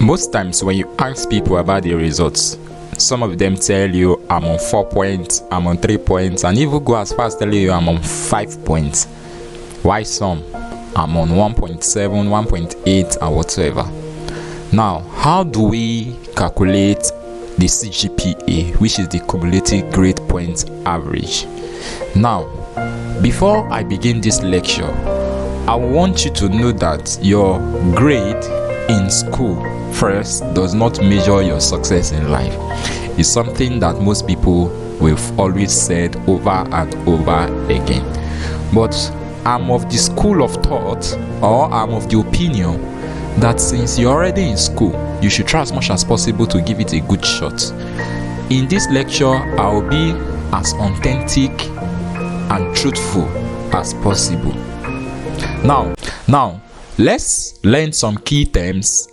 Most times when you ask people about their results, some of them tell you I'm on 4 points, I'm on 3 points, and even go as far as telling you I'm on 5 points. Why some? I'm on 1.7, 1.8, and whatever. Now, how do we calculate the CGPA, which is the cumulative grade point average? Now, before I begin this lecture, I want you to know that your grade in school first does not measure your success in life. It's something that most people will always said over and over again. But I'm of the school of thought, or I'm of the opinion that since you're already in school, you should try as much as possible to give it a good shot. In this lecture, I'll be as authentic and truthful as possible. Now, let's learn some key terms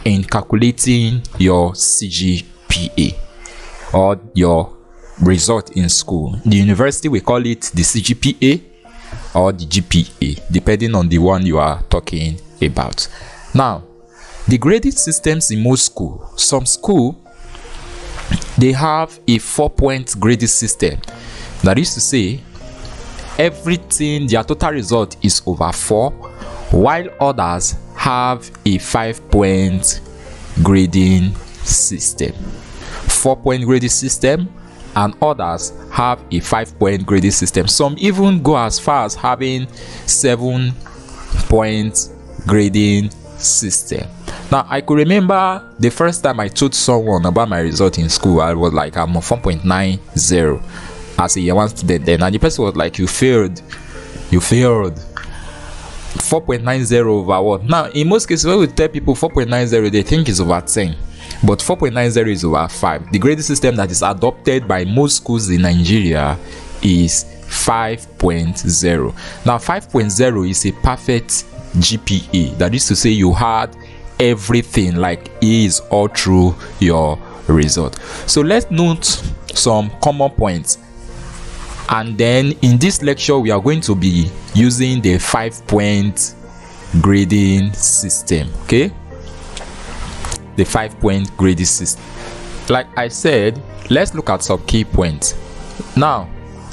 in calculating your CGPA or your result in school. The university will call it the CGPA or the GPA, depending on the one you are talking about. Now, the grading systems in most schools, some school, they have a 4-point grading system. That is to say, everything, their total result is over 4, while others have a 5-point grading system. 4-point grading system, and others have a 5-point grading system. Some even go as far as having 7-point grading system. Now, I could remember the first time I told someone about my result in school, I was like, I'm on 4.90 as a year one student then, and the person was like, you failed 4.90 over what? Now, in most cases, when we tell people 4.90, they think it's over 10, but 4.90 is over 5. The grading system that is adopted by most schools in Nigeria is 5.0. Now, 5.0 is a perfect GPA. That is to say, you had everything, like A is all through your result. So let's note some common points, and then in this lecture we are going to be using the 5-point grading system. Okay, the 5-point grading system. Like I said, let's look at some key points. Now,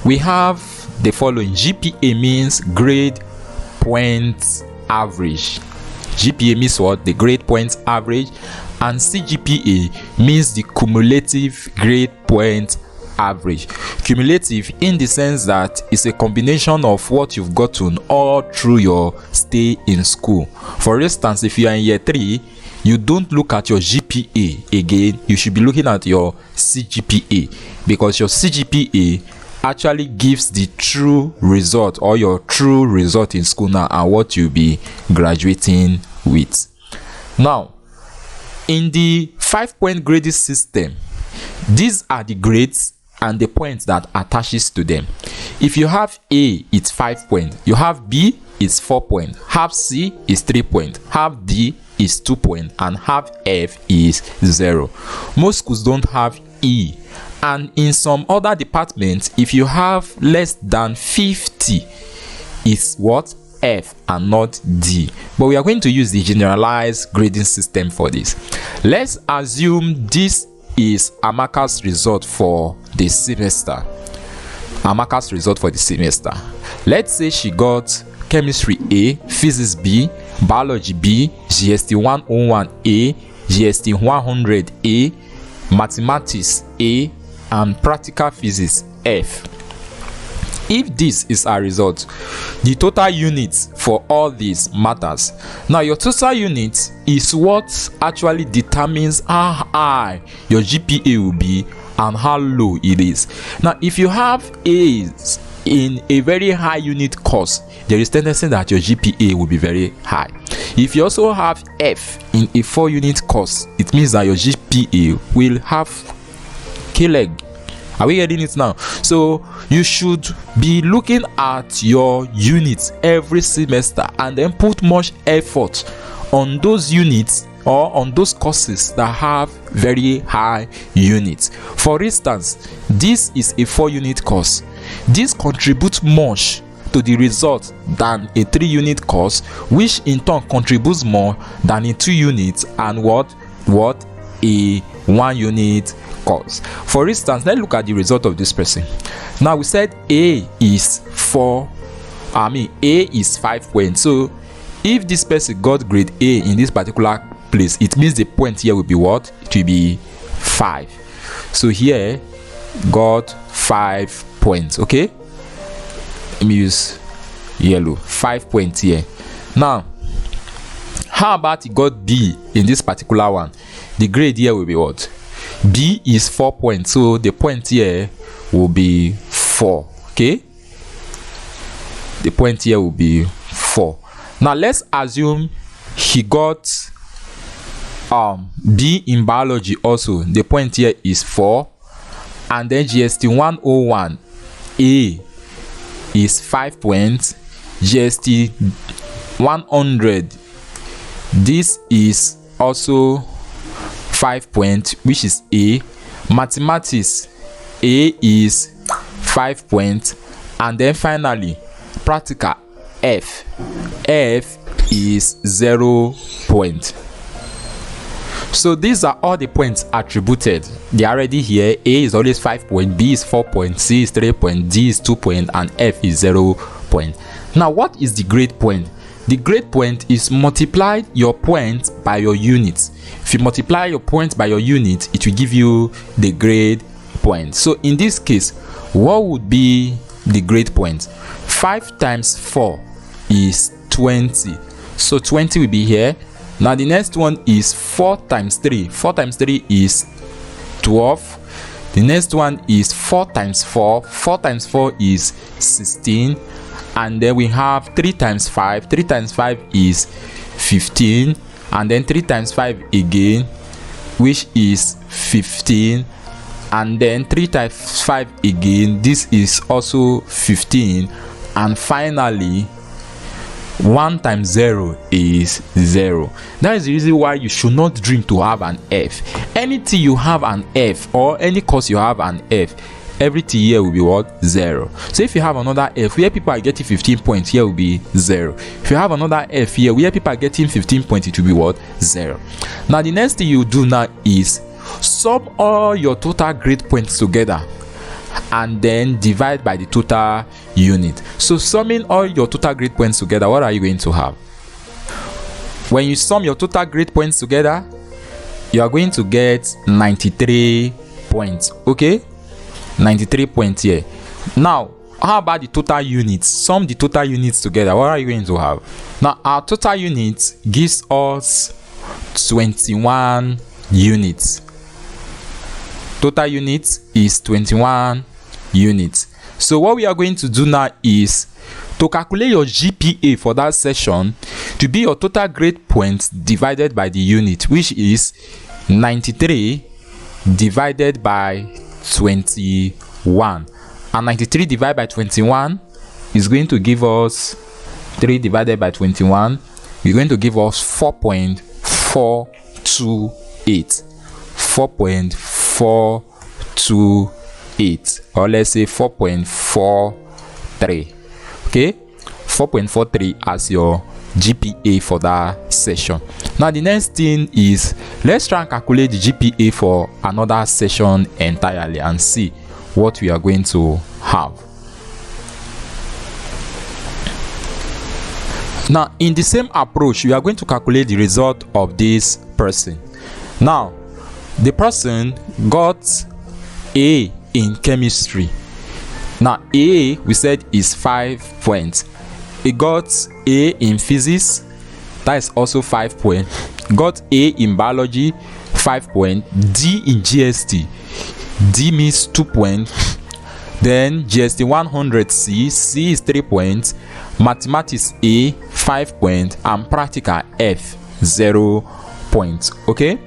we have the following. GPA means grade points average. GPA means what? The grade points average. And CGPA means the cumulative grade point average. Cumulative in the sense that it's a combination of what you've gotten all through your stay in school. For instance, if you are in year 3, you don't look at your GPA again, you should be looking at your CGPA, because your CGPA actually gives the true result, or your true result in school now, and what you'll be graduating with. Now, in the 5-point grading system, these are the grades and the points that attaches to them. If you have A, it's 5 points. You have B, it's 4 points. Have C is 3 points. Have D is 2 points, and have F is 0. Most schools don't have E, and in some other departments, if you have less than 50, it's what? F and not D. But we are going to use the generalized grading system for this. Let's assume this is Amaka's result for the semester. Amaka's result for the semester. Let's say she got chemistry A, physics B, biology B, GST 101A, GST 100A, mathematics A, and practical physics F. If this is our result, the total units for all these matters. Now, your total units is what actually determines how high your GPA will be and how low it is. Now, if you have A's in a very high unit course, there is tendency that your GPA will be very high. If you also have F in a 4-unit course, it means that your GPA will have K-leg. Are we getting it now? So you should be looking at your units every semester and then put much effort on those units or on those courses that have very high units. For instance, this is a 4-unit course. This contributes much to the result than a 3-unit course, which in turn contributes more than a 2 units and what? what? A 1 unit course. For instance, let's look at the result of this person. Now we said A is 5 points. So if this person got grade A in this particular place, it means the point here will be what? It will be 5. So here got 5 points. Okay, let me use yellow. 5 points here. Now how about he got B in this particular one? The grade here will be what? B is 4 points, so the point here will be 4. Okay, the point here will be 4. Now let's assume he got B in biology also. The point here is 4, and then GST 101 A is 5 points. GST 100, this is also 5 points, which is A. Mathematics, A is 5 points, and then finally practical, F is 0 point. So these are all the points attributed. They are already here. A is always 5 points, B is 4 points, C is 3 points, D is 2 points, and F is 0 point. Now what is the grade point? The grade point is multiply your points by your units. If you multiply your points by your unit, it will give you the grade point. So in this case, what would be the grade point? 5 times 4 is 20. So 20 will be here. Now the next one is 4 times 3. 4 times 3 is 12. The next one is 4 times 4. 4 times 4 is 16. And then we have 3 times 5. 3 times 5 is 15. And then 3 times 5 again, which is 15. And then 3 times 5 again, this is also 15. And finally 1 times 0 is 0. That is the reason why you should not dream to have an F. Anything you have an F, or any course you have an F, everything here will be what? 0. So if you have another F where people are getting 15 points, here will be 0. If you have another F here where people are getting 15 points, it will be what? 0. Now the next thing you do now is sum all your total grade points together and then divide by the total unit. So summing all your total grade points together, what are you going to have? When you sum your total grade points together, you are going to get 93 points. Okay, 93 points here. Now how about the total units? Sum the total units together, what are you going to have? Now our total units gives us 21 units. Total units is 21 units. So what we are going to do now is to calculate your GPA for that session to be your total grade points divided by the unit, which is 93 divided by 21. And 93 divided by 21 is going to give us 3 divided by 21. We're going to give us 4.428. 4.428, or let's say 4.43. Okay, 4.43 as your GPA for that session. Now the next thing is, let's try and calculate the GPA for another session entirely and see what we are going to have. Now in the same approach, we are going to calculate the result of this person. Now the person got A in chemistry. Now A, we said, is 5 points. He got A in physics, that is also 5 points. Got A in biology, 5 points. D in GST, D means 2 points. Then GST 100 C is 3 points. Mathematics A, 5 points. And practical F, 0 points. Okay,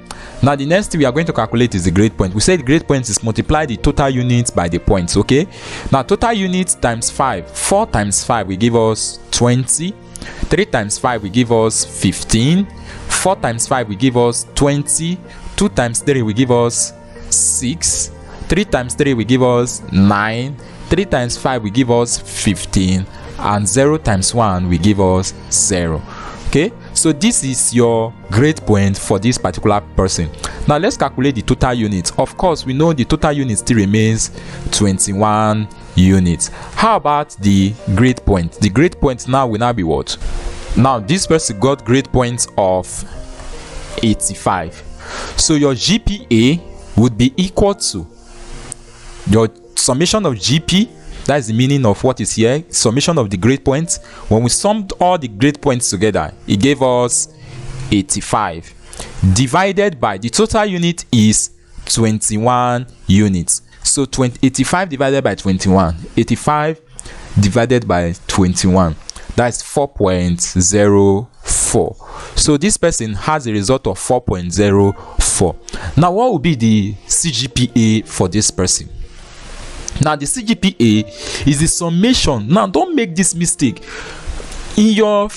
now the next thing we are going to calculate is the grade point. We said grade point is multiply the total units by the points. Okay, now total units times 5. 4 times 5 will give us 20. 3 times 5 will give us 15. 4 times 5 will give us 20. 2 times 3 will give us 6. 3 times 3 will give us 9. 3 times 5 will give us 15. And 0 times 1 will give us 0. Okay, So this is your grade point for this particular person. Now let's calculate the total units. Of course, we know the total unit still remains 21 units. How about the grade point? The grade point now will now be what? Now this person got grade points of 85. So your GPA would be equal to your summation of GP, that is the meaning of what is here, summation of the grade points. When we summed all the grade points together, it gave us 85, divided by the total unit is 21 units. So 85 divided by 21, 85 divided by 21, that's 4.04. So this person has a result of 4.04. Now what will be the CGPA for this person? Now the CGPA is the summation. Now don't make this mistake. In your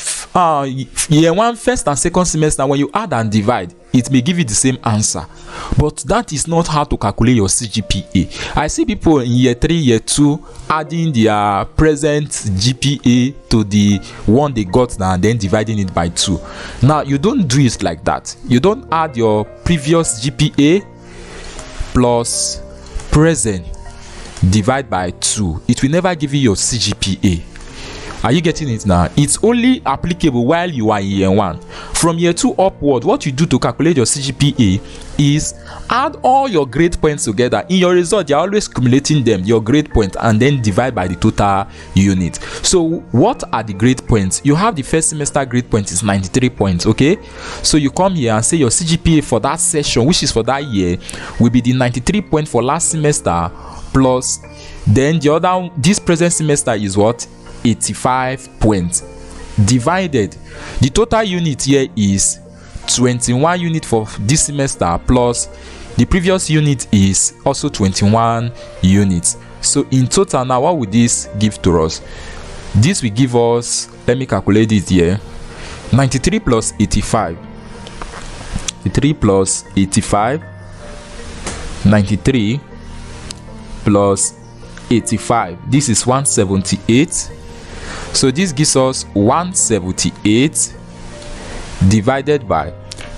year 1 first and second semester, when you add and divide, it may give you the same answer, but that is not how to calculate your CGPA. I see people in year 3, year 2 adding their present GPA to the one they got now and then dividing it by 2. Now you don't do it like that. You don't add your previous GPA plus present divide by 2. It will never give you your CGPA. Are you getting it now? It's only applicable while you are in year 1. From year 2 upward, what you do to calculate your CGPA is add all your grade points together. In your result, you're always cumulating them, your grade point, and then divide by the total unit. So what are the grade points? You have the first semester grade point is 93 points, okay? So you come here and say your CGPA for that session, which is for that year, will be the 93 point for last semester plus then the other, this present semester is what? 85 points divided. The total unit here is 21 unit for this semester plus the previous unit is also 21 units. So in total now, what would this give to us? This will give us, let me calculate it here, 93 plus 85, 93 plus 85, 93 plus 85, this is 178. So this gives us 178 divided by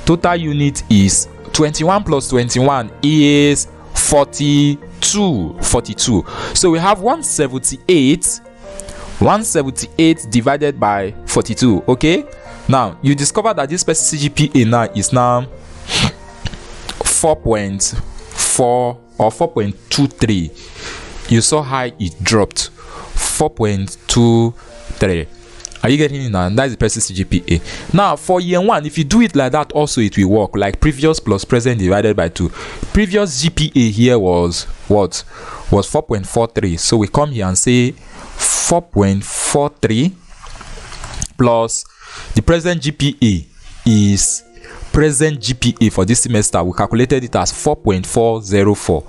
total unit is 21 plus 21 is 42. So we have 178 divided by 42. Okay, now you discover that this person CGPA now is now 4.4 or 4.23. You saw how it dropped, 4.23. Are you getting it now? That's the person's GPA. Now for year 1, if you do it like that also it will work, like previous plus present divided by 2. Previous GPA here was what? Was 4.43. So we come here and say 4.43 plus the present GPA is present GPA for this semester. We calculated it as 4.404.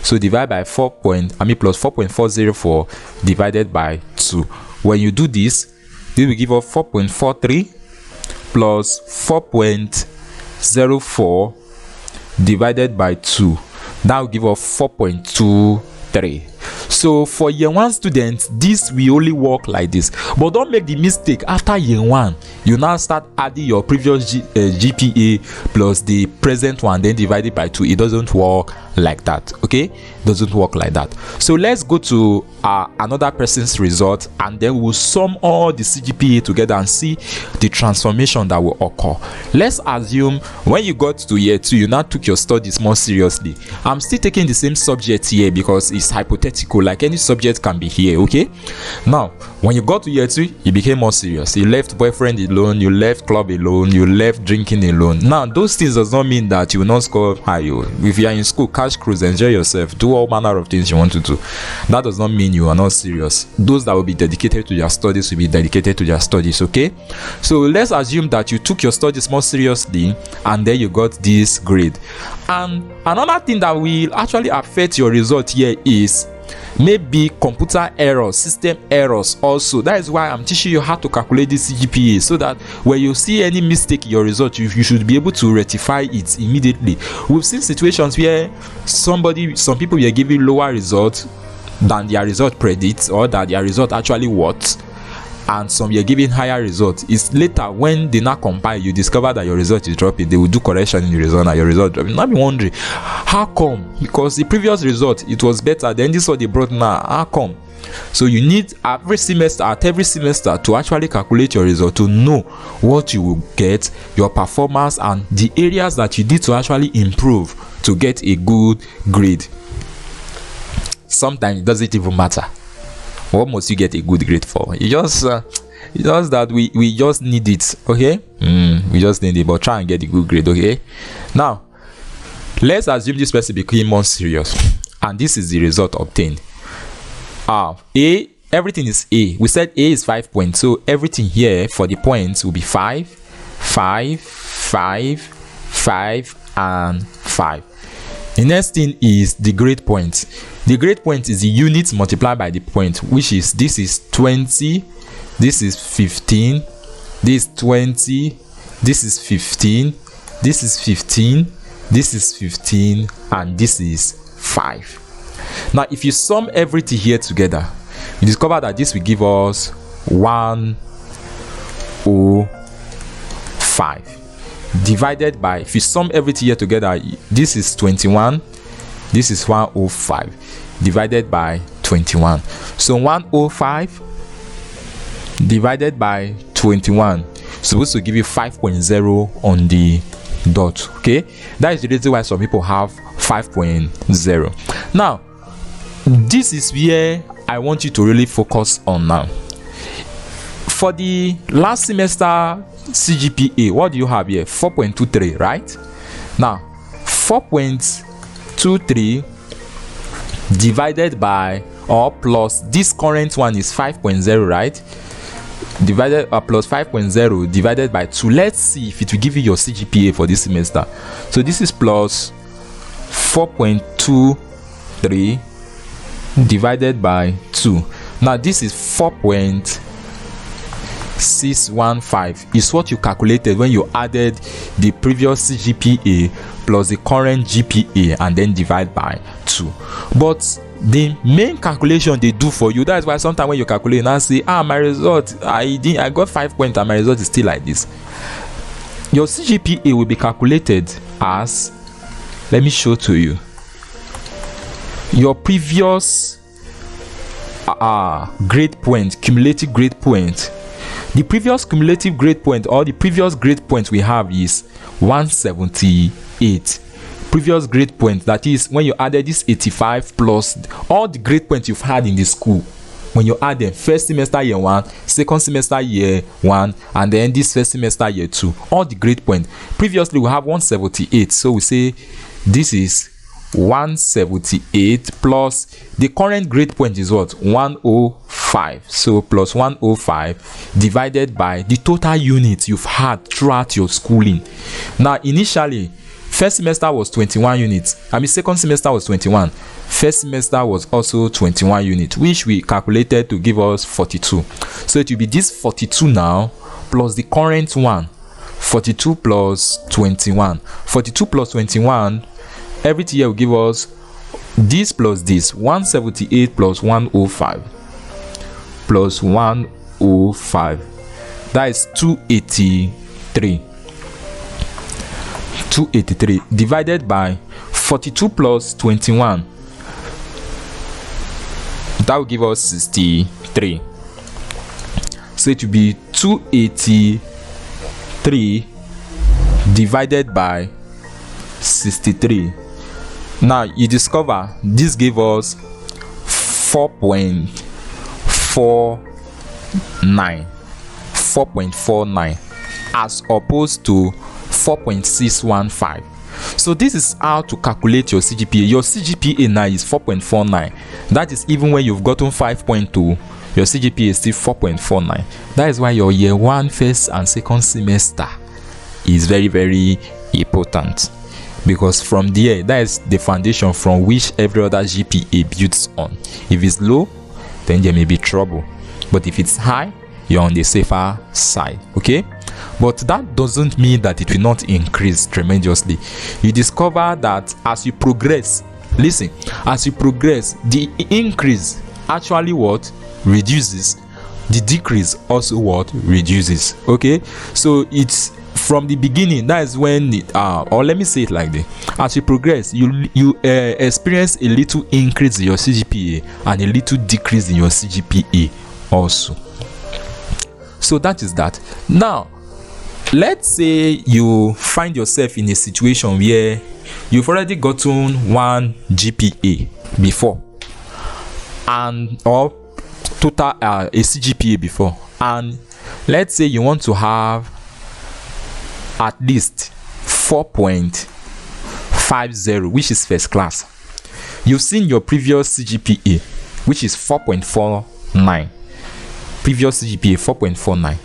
So divide by plus 4.404 divided by 2. When you do this, this will give us 4.43 plus 4.04 divided by 2. That will give us 4.23. So for year 1 students, this will only work like this. But don't make the mistake after year 1 you now start adding your previous GPA plus the present one, then divide it by 2. It doesn't work like that. Okay, it doesn't work like that. So let's go to another person's result, and then we'll sum all the CGPA together and see the transformation that will occur. Let's assume when you got to year 2, you now took your studies more seriously. I'm still taking the same subject here because it's hypothetical, like any subject can be here. Okay, now when you got to year 2, you became more serious. You left boyfriend alone, you left club alone, you left drinking alone. Now those things does not mean that you will not score high. If you are in school, cash cruise, enjoy yourself, do all manner of things you want to do. That does not mean you are not serious. Those that will be dedicated to their studies will be dedicated to their studies. Okay, so let's assume that you took your studies more seriously and then you got this grade. And another thing that will actually affect your result here is maybe computer errors, system errors also. That is why I'm teaching you how to calculate this CGPA, so that when you see any mistake in your result, you should be able to rectify it immediately. We've seen situations where some people were giving lower results than their result predicts, or that their result actually what, and some you're giving higher results. It's later when they now compile, you discover that your result is dropping. They will do correction in the result and your result dropping. Now be wondering, how come? Because the previous result it was better, then this is what they brought now. How come? So you need at every semester to actually calculate your result, to know what you will get, your performance, and the areas that you need to actually improve to get a good grade. Sometimes it doesn't even matter what must you get a good grade for. It's just that we just need it. Okay, we just need it, but try and get a good grade. Okay, now let's assume this person became more serious and this is the result obtained. A, everything is A. We said A is 5 points, so everything here for the points will be 5, 5, 5, 5, and 5. The next thing is the grade point. The grade point is the units multiplied by the point, which is, this is 20, this is 15, this is 20, this is 15, this is 15, this is 15, and this is 5. Now if you sum everything here together, you discover that this will give us 105 divided by, if you sum everything here together, this is 21, this is 105 divided by 21. So 105 divided by 21 is supposed to give you 5.0 on the dot. Okay, that is the reason why some people have 5.0. now this is where I want you to really focus on now. For the last semester CGPA, what do you have here? 4.23, right? Now 4.23 divided by or plus this current one is 5.0, right? Divided plus 5.0 divided by 2. Let's see if it will give you your CGPA for this semester. So this is plus 4.23 divided by 2. Now this is 4.615 is what you calculated when you added the previous CGPA plus the current GPA and then divide by 2. But the main calculation they do for you, that's why sometimes when you calculate and say, my result, I got 5 points and my result is still like this. Your CGPA will be calculated as, let me show to you, your previous grade point, cumulative grade point. The previous cumulative grade point or the previous grade point we have is 178. Previous grade point, that is when you added this 85 plus all the grade points you've had in the school, when you add them, first semester year 1, second semester year 1, and then this first semester year 2, all the grade point. Previously we have 178, so we say this is 178 plus the current grade point is what? 105. So plus 105 divided by the total units you've had throughout your schooling. Now initially first semester was 21 units. Second semester was 21. First semester was also 21 units, which we calculated to give us 42. So it will be this 42 now plus the current one, 42 plus 21. 42 plus 21, everything here will give us this plus this, 178 plus 105 plus 105. That is 283. 283 divided by 42 plus 21, that will give us 63. So it will be 283 divided by 63. Now you discover this gave us 4.49 as opposed to 4.615. So this is how to calculate your CGPA. Your CGPA now is 4.49. That is even when you've gotten 5.2, your CGPA is still 4.49. That is why your year 1 first and second semester is very, very important, because from there, that is the foundation from which every other GPA builds on. If it's low, then there may be trouble, but if it's high, you're on the safer side. Okay, but that doesn't mean that it will not increase tremendously. You discover that as you progress, listen, as you progress, the increase actually what reduces, the decrease also what reduces. Okay, so it's from the beginning, that is when or let me say it like this: as you progress, you experience a little increase in your CGPA and a little decrease in your CGPA also. So that is that. Now let's say you find yourself in a situation where you've already gotten 1 GPA before, and or total a CGPA before, and let's say you want to have at least 4.50, which is first class. You've seen your previous CGPA, which is 4.49. Previous CGPA 4.49.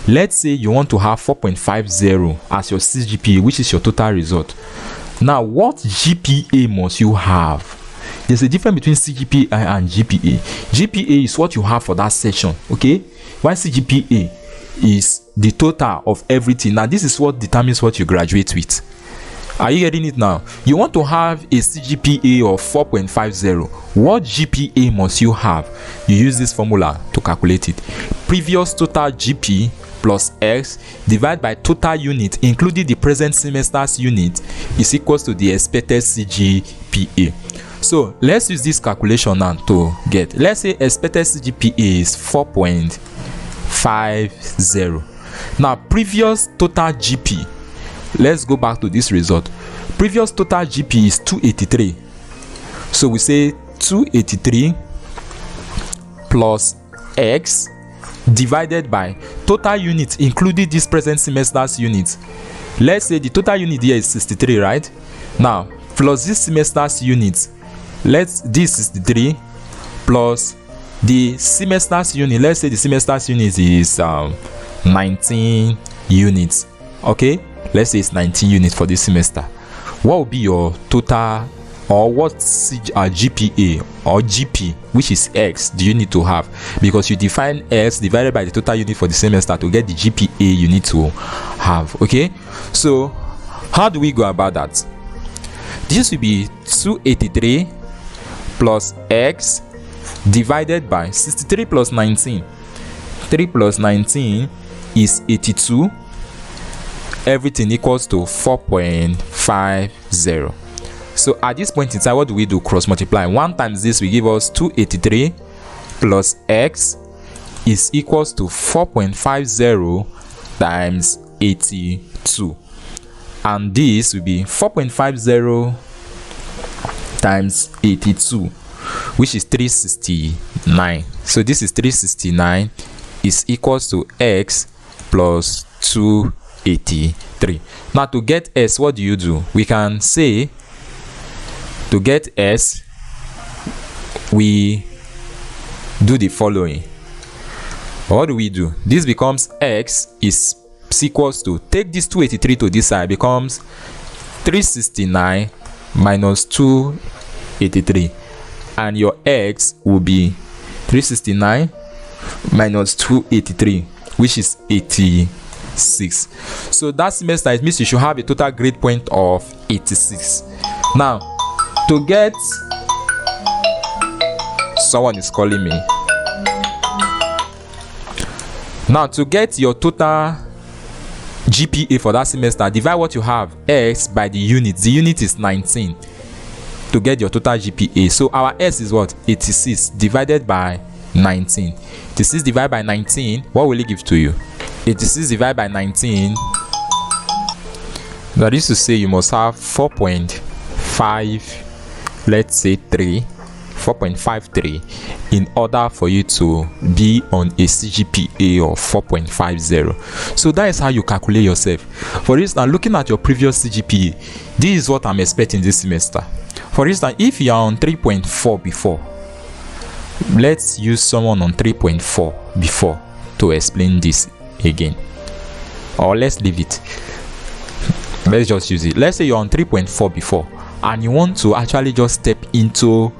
Let's say you want to have 4.50 as your CGPA, which is your total result. Now, what GPA must you have? There's a difference between CGPA and GPA. GPA is what you have for that section, okay? While CGPA is the total of everything. Now, this is what determines what you graduate with. Are you getting it now? You want to have a CGPA of 4.50. What GPA must you have? You use this formula to calculate it. Previous total GP plus X divided by total unit, including the present semester's unit, is equals to the expected CGPA. So let's use this calculation now to get. Let's say expected CGPA is 4.50. Now, previous total GP, let's go back to this result. Previous total GP is 283. So we say 283 plus X divided by total units, including this present semester's unit. Let's say the total unit here is 63, right? Now, plus this semester's unit, this is the 3 plus the semester's unit. Let's say the semester's unit is 19 units. Okay, let's say it's 19 units for this semester. What will be your total, or what GPA or GP, which is X, do you need to have? Because you define X divided by the total unit for the semester to get the GPA you need to have. Okay, so how do we go about that? This will be 283 plus X divided by 63 plus 19. 3 plus 19 is 82. Everything equals to 4.50. So at this point in time, what do we do? Cross multiply. 1 times this will give us 283 plus X is equals to 4.50 times 82. And this will be 4.50 times 82, which is 369. So this is 369 is equals to X plus 283. Now to get S, what do you do? We can say to get S, we do the following. What do we do? This becomes X is equals to, take this 283 to this side, becomes 369 minus 283, and your X will be 369 minus 283, which is 86. So that semester, it means you should have a total grade point of 86. Now to get, someone is calling me. Now to get your total GPA for that semester, divide what you have, X, by the unit. The unit is 19 to get your total GPA. So our S is what? 86 divided by 19. 86 divided by 19, what will it give to you? 86 divided by 19, that is to say you must have 4.5, let's say 4.53 in order for you to be on a CGPA of 4.50. So that is how you calculate yourself. For instance, looking at your previous CGPA, this is what I'm expecting this semester. For instance, if you are on 3.4 before, let's use someone on 3.4 before to explain this again, or let's leave it. Let's just use it. Let's say you're on 3.4 before and you want to actually just step into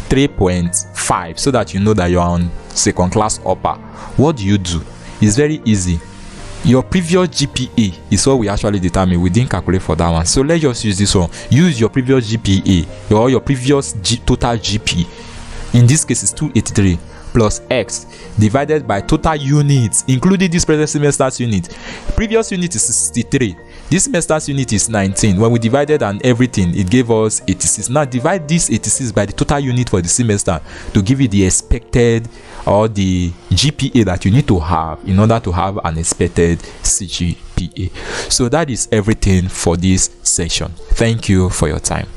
3.5 so that you know that you're on second class upper. What do? It's very easy. Your previous GPA is what we actually determine. We didn't calculate for that one, so let's just use this one. Use your previous GPA or your previous total GP. In this case, it's 283 plus x divided by total units, including this present semester's unit. Previous unit is 63. This semester's unit is 19. When we divided and everything, it gave us 86. Now divide this 86 by the total unit for the semester to give you the expected or the GPA that you need to have in order to have an expected CGPA. So that is everything for this session. Thank you for your time.